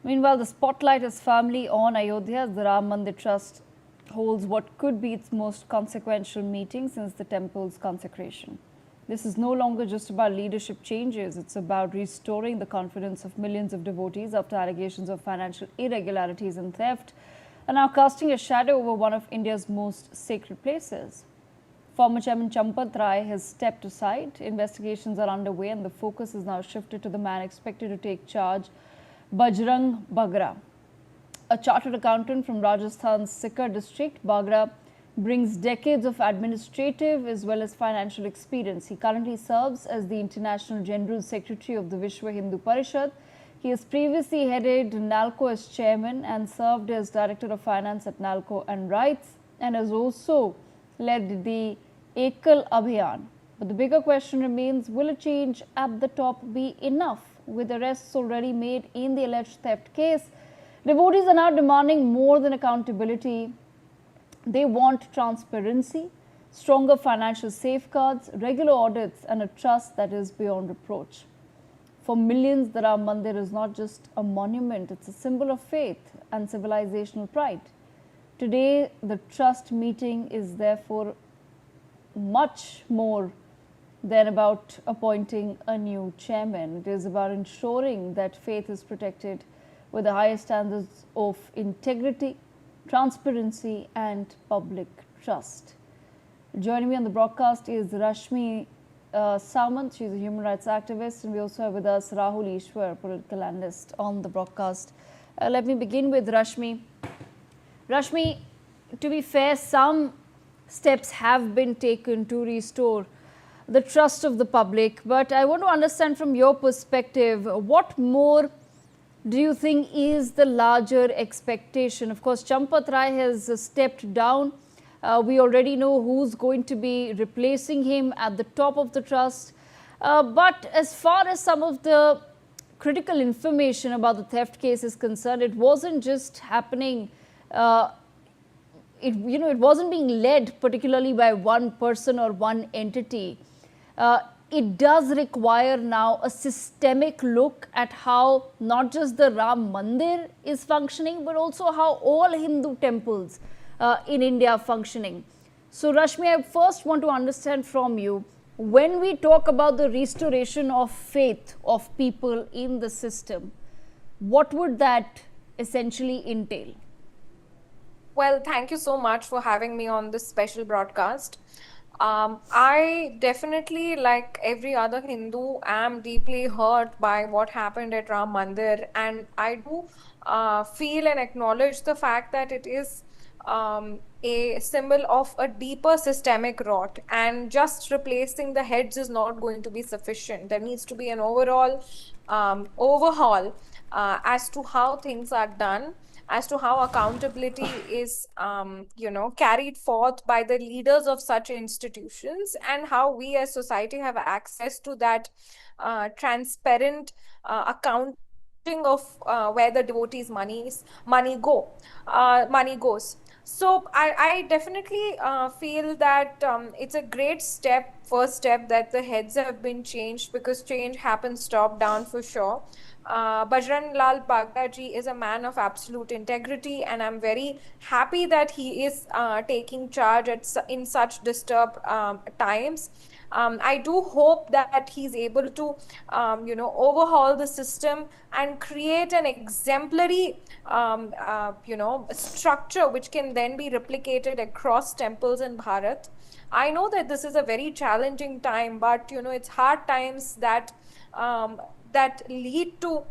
Meanwhile, the spotlight is firmly on Ayodhya as the Ram Mandir Trust holds what could be its most consequential meeting since the temple's consecration. This is no longer just about leadership changes, it's about restoring the confidence of millions of devotees after allegations of financial irregularities and theft are now casting a shadow over one of India's most sacred places. Former Chairman Champat has stepped aside. Investigations are underway and the focus is now shifted to the man expected to take charge, Bajrang Bagra. A chartered accountant from Rajasthan's Sikar district, Bagra brings decades of administrative as well as financial experience. He currently serves as the International General Secretary of the Vishwa Hindu Parishad. He has previously headed NALCO as chairman and served as Director of Finance at NALCO and Rights, and has also led the Ekal Abhiyan. But the bigger question remains, will a change at the top be enough? With arrests already made in the alleged theft case, devotees are now demanding more than accountability. They want transparency, stronger financial safeguards, regular audits, and a trust that is beyond reproach. For millions, the Ram Mandir is not just a monument, it's a symbol of faith and civilizational pride. Today, the trust meeting is therefore much more than about appointing a new chairman. It is about ensuring that faith is protected with the highest standards of integrity, transparency, and public trust. Joining me on the broadcast is Rashmi Samant. She's a human rights activist, and we also have with us Rahul Ishwar, political analyst, on the broadcast. Let me begin with Rashmi. Rashmi, to be fair, some steps have been taken to restore the trust of the public, but I want to understand from your perspective, what more do you think is the larger expectation? Of course, Champat has stepped down. We already know who's going to be replacing him at the top of the trust. But as far as some of the critical information about the theft case is concerned, it wasn't just happening. It wasn't being led particularly by one person or one entity. It does require now a systemic look at how not just the Ram Mandir is functioning, but also how all Hindu temples in India are functioning. So Rashmi, I first want to understand from you, when we talk about the restoration of faith of people in the system, what would that essentially entail? Well, thank you so much for having me on this special broadcast. I definitely, like every other Hindu, am deeply hurt by what happened at Ram Mandir, and I do feel and acknowledge the fact that it is a symbol of a deeper systemic rot, and just replacing the heads is not going to be sufficient. There needs to be an overall overhaul as to how things are done, as to how accountability is carried forth by the leaders of such institutions, and how we as society have access to that transparent accounting of where the devotees' money goes. So I definitely feel that it's a great first step that the heads have been changed, because change happens top down for sure. Bajrang Lal Bagra ji is a man of absolute integrity, and I'm very happy that he is taking charge in such disturbed times. I do hope that he's able to, overhaul the system and create an exemplary, structure which can then be replicated across temples in Bharat. I know that this is a very challenging time, but it's hard times that lead to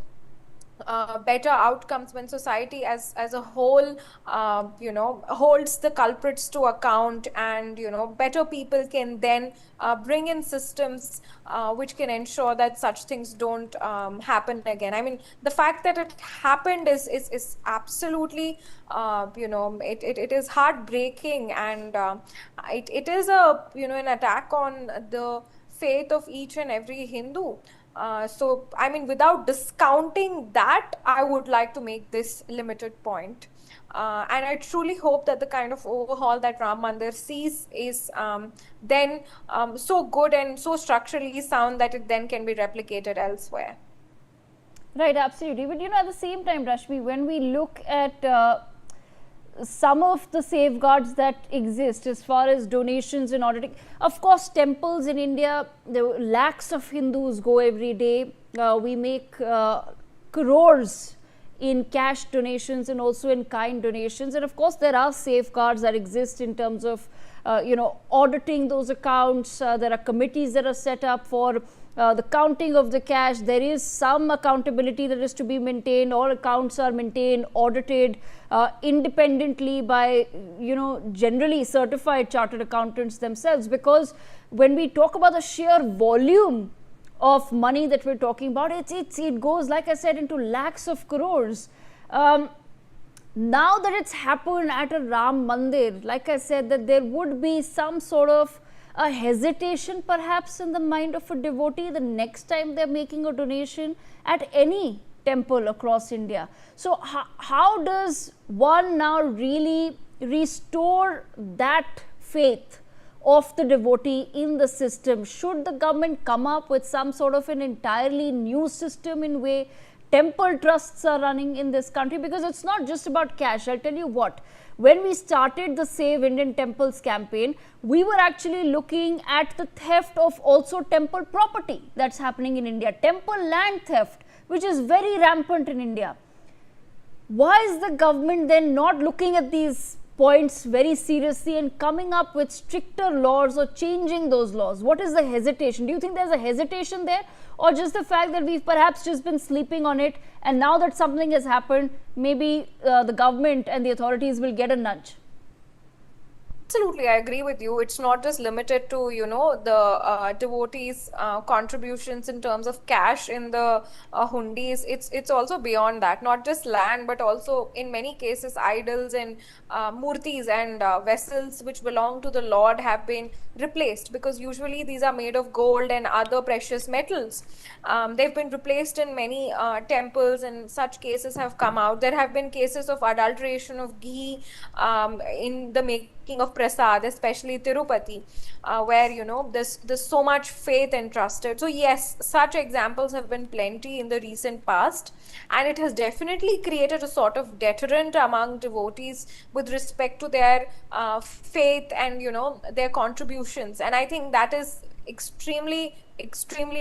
better outcomes when society as a whole holds the culprits to account, and better people can then bring in systems which can ensure that such things don't happen again. I mean, the fact that it happened is absolutely it is heartbreaking, and it is an attack on the faith of each and every Hindu. So, I mean, without discounting that, I would like to make this limited point. And I truly hope that the kind of overhaul that Ram Mandir sees is then so good and so structurally sound that it then can be replicated elsewhere. Right, absolutely. But at the same time, Rashmi, when we look at some of the safeguards that exist as far as donations and auditing, of course, temples in India, the lakhs of Hindus go every day. We make crores in cash donations and also in kind donations, and of course there are safeguards that exist in terms of auditing those accounts. There are committees that are set up for the counting of the cash. There is some accountability that is to be maintained. All accounts are maintained, audited independently by generally certified chartered accountants themselves, because when we talk about the sheer volume of money that we're talking about, it goes, like I said, into lakhs of crores. Now that it's happened at a Ram Mandir, like I said, that there would be some sort of a hesitation perhaps in the mind of a devotee the next time they're making a donation at any temple across India. So how does one now really restore that faith of the devotee in the system? Should the government come up with some sort of an entirely new system in way temple trusts are running in this country? Because it's not just about cash. I'll tell you what, when we started the Save Indian Temples campaign, we were actually looking at the theft of also temple property that's happening in India, temple land theft, which is very rampant in India. Why is the government then not looking at these points very seriously and coming up with stricter laws or changing those laws? What is the hesitation? Do you think there's a hesitation there, or just the fact that we've perhaps just been sleeping on it, and now that something has happened, maybe the government and the authorities will get a nudge? Absolutely, I agree with you. It's not just limited to, the devotees' contributions in terms of cash in the hundis. It's also beyond that. Not just land, but also in many cases, idols and murtis and vessels which belong to the Lord have been replaced, because usually these are made of gold and other precious metals. They've been replaced in many temples, and such cases have come out. There have been cases of adulteration of ghee in the making of prasad, especially Tirupati, where there's so much faith entrusted. So yes, such examples have been plenty in the recent past, and it has definitely created a sort of deterrent among devotees with respect to their faith and their contributions. And I think that is extremely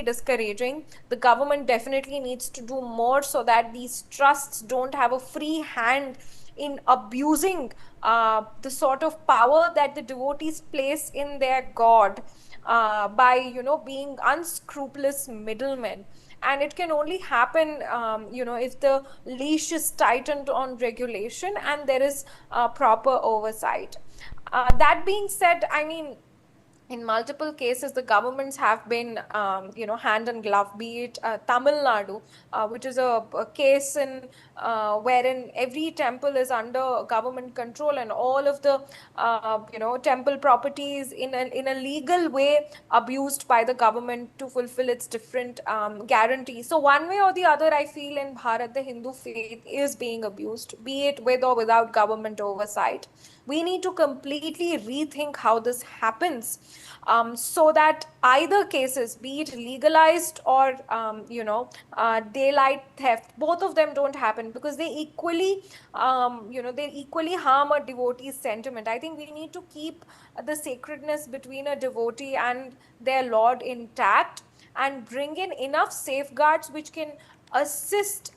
discouraging. The government definitely needs to do more so that these trusts don't have a free hand in abusing the sort of power that the devotees place in their god by being unscrupulous middlemen. And it can only happen if the leash is tightened on regulation and there is proper oversight. That being said, I mean, in multiple cases, the governments have been, hand and glove, be it Tamil Nadu, which is a case in wherein every temple is under government control, and all of the, temple properties in a legal way abused by the government to fulfill its different guarantees. So one way or the other, I feel in Bharat, the Hindu faith is being abused, be it with or without government oversight. We need to completely rethink how this happens, so that either cases, be it legalized or daylight theft, both of them don't happen, because they equally harm a devotee's sentiment. I think we need to keep the sacredness between a devotee and their Lord intact, and bring in enough safeguards which can assist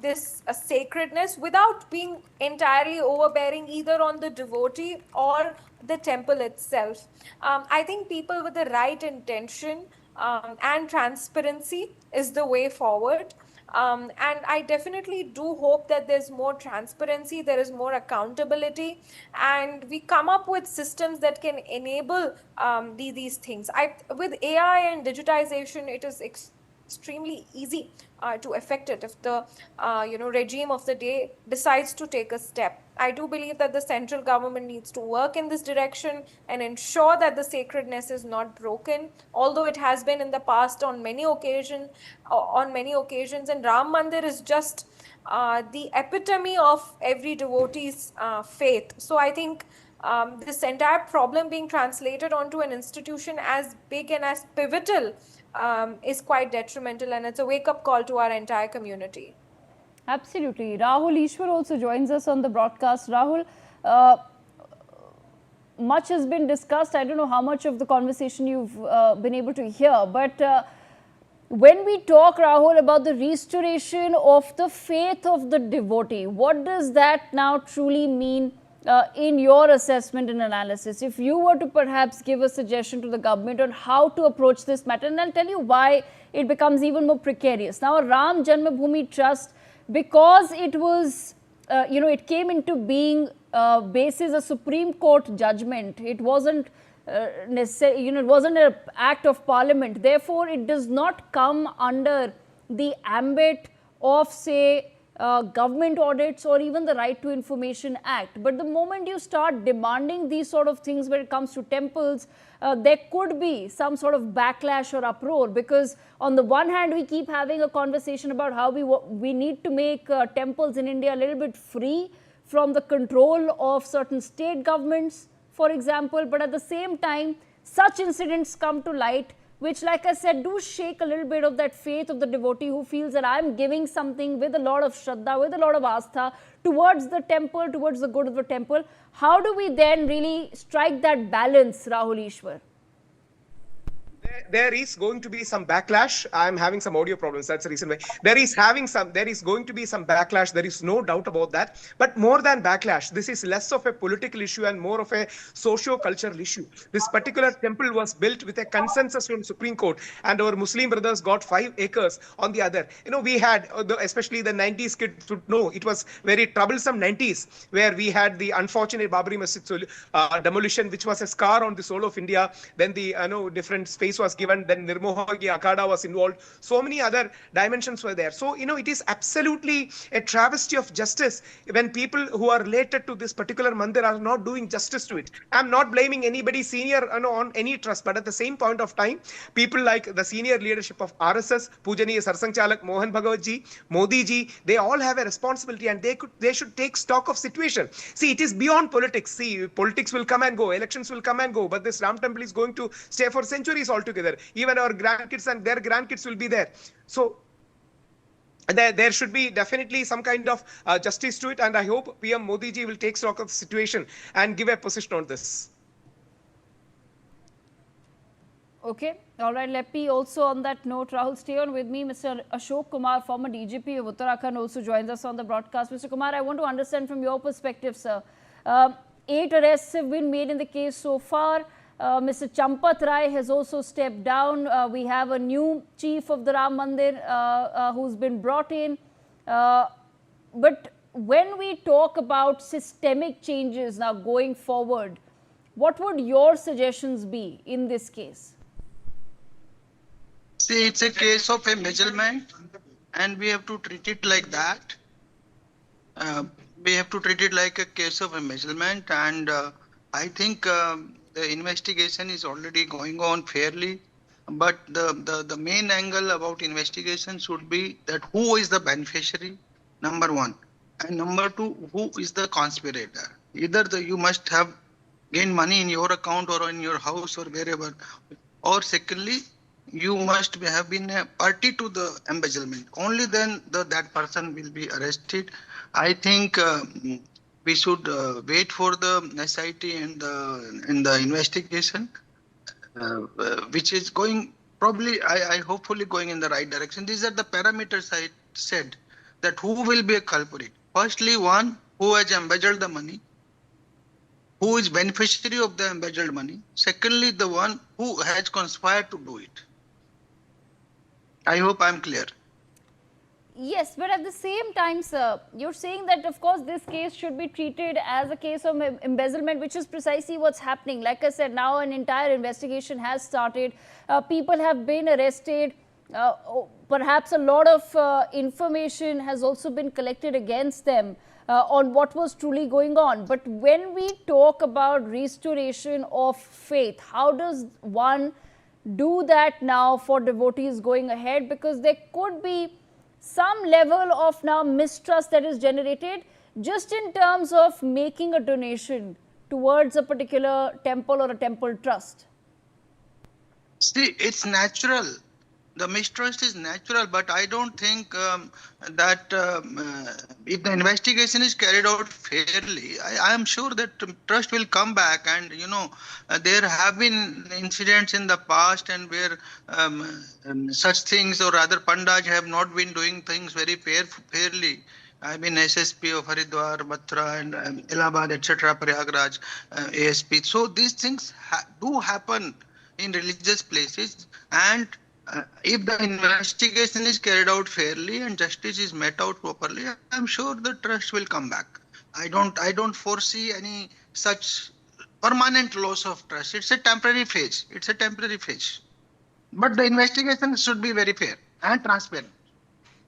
this sacredness without being entirely overbearing either on the devotee or the temple itself. I think people with the right intention and transparency is the way forward. And I definitely do hope that there's more transparency, there is more accountability, and we come up with systems that can enable these things. With AI and digitization, it is extremely easy to affect it if the regime of the day decides to take a step. I do believe that the central government needs to work in this direction and ensure that the sacredness is not broken, although it has been in the past on many occasions. And Ram Mandir is just the epitome of every devotee's faith. So I think this entire problem being translated onto an institution as big and as pivotal is quite detrimental, and it's a wake-up call to our entire community. Absolutely. Rahul Ishwar also joins us on the broadcast. Rahul, much has been discussed. I don't know how much of the conversation you've been able to hear, but when we talk, Rahul, about the restoration of the faith of the devotee, what does that now truly mean in your assessment and analysis? If you were to perhaps give a suggestion to the government on how to approach this matter, and I'll tell you why it becomes even more precarious. Now, Ram Janmabhoomi Trust, because it was, it came into being basis a Supreme Court judgment. It wasn't it wasn't an act of parliament. Therefore, it does not come under the ambit of, say, government audits or even the Right to Information Act. But the moment you start demanding these sort of things when it comes to temples, there could be some sort of backlash or uproar, because on the one hand, we keep having a conversation about how we need to make temples in India a little bit free from the control of certain state governments, for example, but at the same time, such incidents come to light, which, like I said, do shake a little bit of that faith of the devotee who feels that I'm giving something with a lot of shraddha, with a lot of astha towards the temple, towards the good of the temple. How do we then really strike that balance, Rahul Ishwar? There is going to be some backlash. I'm having some audio problems. That's the reason why. There is going to be some backlash. There is no doubt about that. But more than backlash, this is less of a political issue and more of a socio-cultural issue. This particular temple was built with a consensus from Supreme Court, and our Muslim brothers got 5 acres on the other. We had, especially the 90s kids should know, it was very troublesome 90s, where we had the unfortunate Babri Masjid demolition, which was a scar on the soul of India. Then the different space was given, then Nirmohi Akhada was involved. So many other dimensions were there. So, it is absolutely a travesty of justice when people who are related to this particular mandir are not doing justice to it. I'm not blaming anybody senior on any trust, but at the same point of time, people like the senior leadership of RSS, Pujaniya Sarsang Chalak, Mohan Bhagavat ji, Modi ji, they all have a responsibility, and they should take stock of situation. See, it is beyond politics. See, politics will come and go, elections will come and go, but this Ram temple is going to stay for centuries altogether. Even our grandkids and their grandkids will be there. So there should be definitely some kind of justice to it, and I hope PM Modi ji will take stock of the situation and give a position on this. Okay, all right. Let me also, on that note, Rahul, stay on with me. Mr. Ashok Kumar, former DGP of Uttarakhand, also joins us on the broadcast. Mr. Kumar, I want to understand from your perspective, sir. 8 arrests have been made in the case so far. Mr. Champat Rai has also stepped down. We have a new chief of the Ram Mandir who's been brought in. But when we talk about systemic changes now going forward, what would your suggestions be in this case? See, it's a case of embezzlement, and we have to treat it like that. We have to treat it like a case of embezzlement, and I think the investigation is already going on fairly. But the main angle about investigation should be that who is the beneficiary, number one, and number two, who is the conspirator. Either you must have gained money in your account or in your house or wherever, or secondly, you must have been a party to the embezzlement. Only then that person will be arrested. I think we should wait for the SIT and the investigation, which is going probably, I hopefully going in the right direction. These are the parameters I said, that who will be a culprit. Firstly, one who has embezzled the money, who is beneficiary of the embezzled money. Secondly, the one who has conspired to do it. I hope I'm clear. Yes, but at the same time, sir, you're saying that, of course, this case should be treated as a case of embezzlement, which is precisely what's happening. Like I said, now an entire investigation has started. People have been arrested. Perhaps a lot of information has also been collected against them on what was truly going on. But when we talk about restoration of faith, how does one do that now for devotees going ahead? Because there could be some level of now mistrust that is generated just in terms of making a donation towards a particular temple or a temple trust. See, it's natural The mistrust is natural, but I don't think that if the investigation is carried out fairly, I am sure that trust will come back. And there have been incidents in the past, and where such things, or rather, Pandaj have not been doing things very fairly. I mean, SSP of Haridwar, Mathura, and Allahabad, etc., Prayagraj, ASP. So these things do happen in religious places, and if the investigation is carried out fairly and justice is met out properly, I'm sure the trust will come back. I don't foresee any such permanent loss of trust. It's a temporary phase. But the investigation should be very fair and transparent.